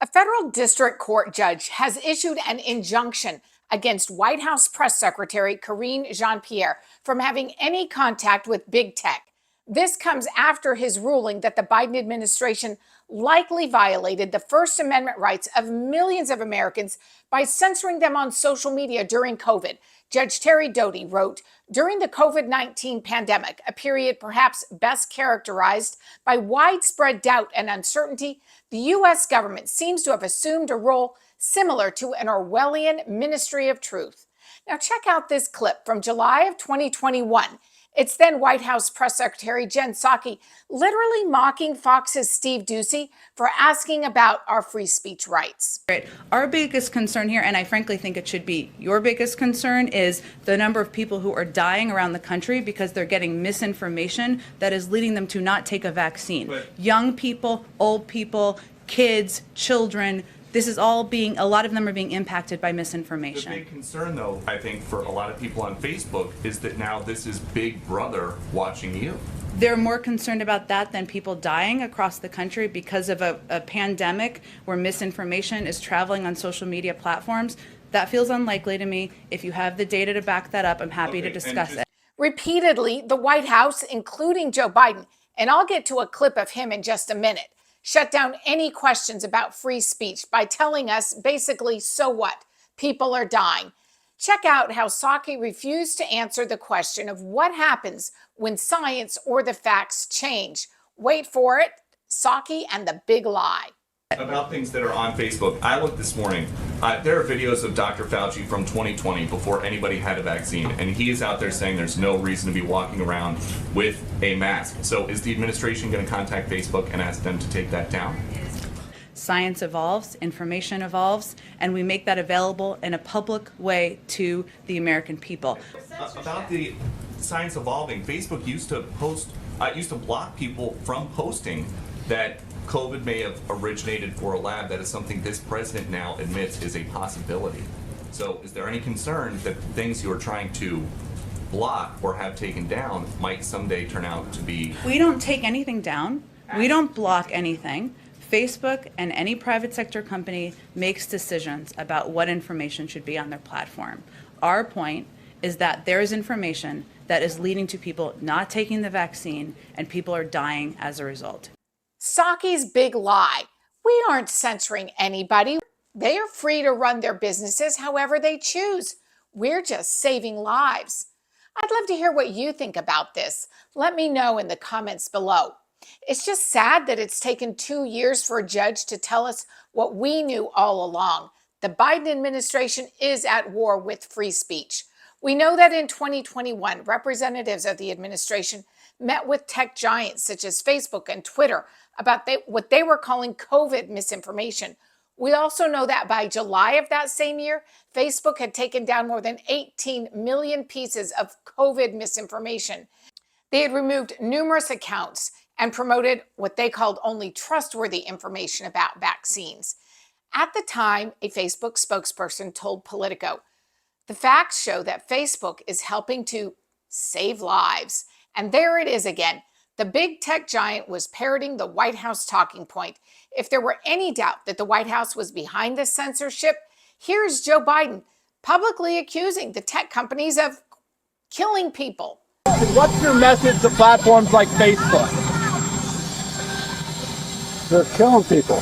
A federal district court judge has issued an injunction against White House Press Secretary Karine Jean-Pierre from having any contact with big tech. This comes after his ruling that the Biden administration likely violated the First Amendment rights of millions of Americans by censoring them on social media during COVID. Judge Terry Doty wrote, during the COVID-19 pandemic, a period perhaps best characterized by widespread doubt and uncertainty, the U.S. government seems to have assumed a role similar to an Orwellian Ministry of Truth. Now check out this clip from July of 2021. It's then White House Press Secretary Jen Psaki literally mocking Fox's Steve Doocy for asking about our free speech rights. Our biggest concern here, and I frankly think it should be your biggest concern, is the number of people who are dying around the country because they're getting misinformation that is leading them to not take a vaccine. Young people, old people, kids, children. This is all a lot of them are being impacted by misinformation. The big concern, though, I think, for a lot of people on Facebook is that now this is Big Brother watching you. They're more concerned about that than people dying across the country because of a pandemic where misinformation is traveling on social media platforms. That feels unlikely to me. If you have the data to back that up, I'm happy to discuss it. Repeatedly, the White House, including Joe Biden, and I'll get to a clip of him in just a minute, shut down any questions about free speech by telling us basically, so what? People are dying. Check out how Psaki refused to answer the question of what happens when science or the facts change. Wait for it, Psaki and the big lie. About things that are on Facebook, I looked this morning. There are videos of Dr. Fauci from 2020 before anybody had a vaccine, and he is out there saying there's no reason to be walking around with a mask. So is the administration going to contact Facebook and ask them to take that down? Science evolves, information evolves, and we make that available in a public way to the American people. About the science evolving, Facebook used to block people from posting that COVID may have originated for a lab. That is something this president now admits is a possibility. So is there any concern that things you're trying to block or have taken down might someday turn out to be... We don't take anything down. We don't block anything. Facebook and any private sector company makes decisions about what information should be on their platform. Our point is that there is information that is leading to people not taking the vaccine, and people are dying as a result. Psaki's big lie. We aren't censoring anybody. They are free to run their businesses however they choose. We're just saving lives. I'd love to hear what you think about this. Let me know in the comments below. It's just sad that it's taken 2 years for a judge to tell us what we knew all along. The Biden administration is at war with free speech. We know that in 2021, representatives of the administration met with tech giants such as Facebook and Twitter about what they were calling COVID misinformation. We also know that by July of that same year, Facebook had taken down more than 18 million pieces of COVID misinformation. They had removed numerous accounts and promoted what they called only trustworthy information about vaccines. At the time, a Facebook spokesperson told Politico, the facts show that Facebook is helping to save lives. And there it is again. The big tech giant was parroting the White House talking point. If there were any doubt that the White House was behind this censorship, here's Joe Biden publicly accusing the tech companies of killing people. What's your message to platforms like Facebook? They're killing people.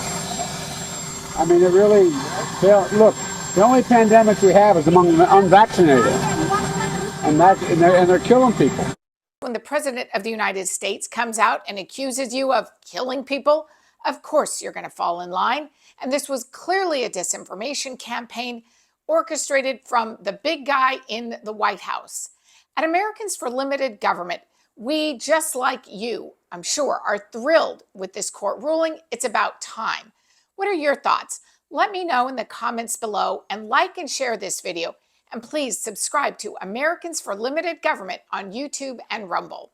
I mean, look, the only pandemic we have is among the unvaccinated. And they're killing people. When the president of the United States comes out and accuses you of killing people, of course you're going to fall in line. And this was clearly a disinformation campaign orchestrated from the big guy in the White House. At Americans for Limited Government, we, just like you, I'm sure, are thrilled with this court ruling. It's about time. What are your thoughts? Let me know in the comments below, and like and share this video. And please subscribe to Americans for Limited Government on YouTube and Rumble.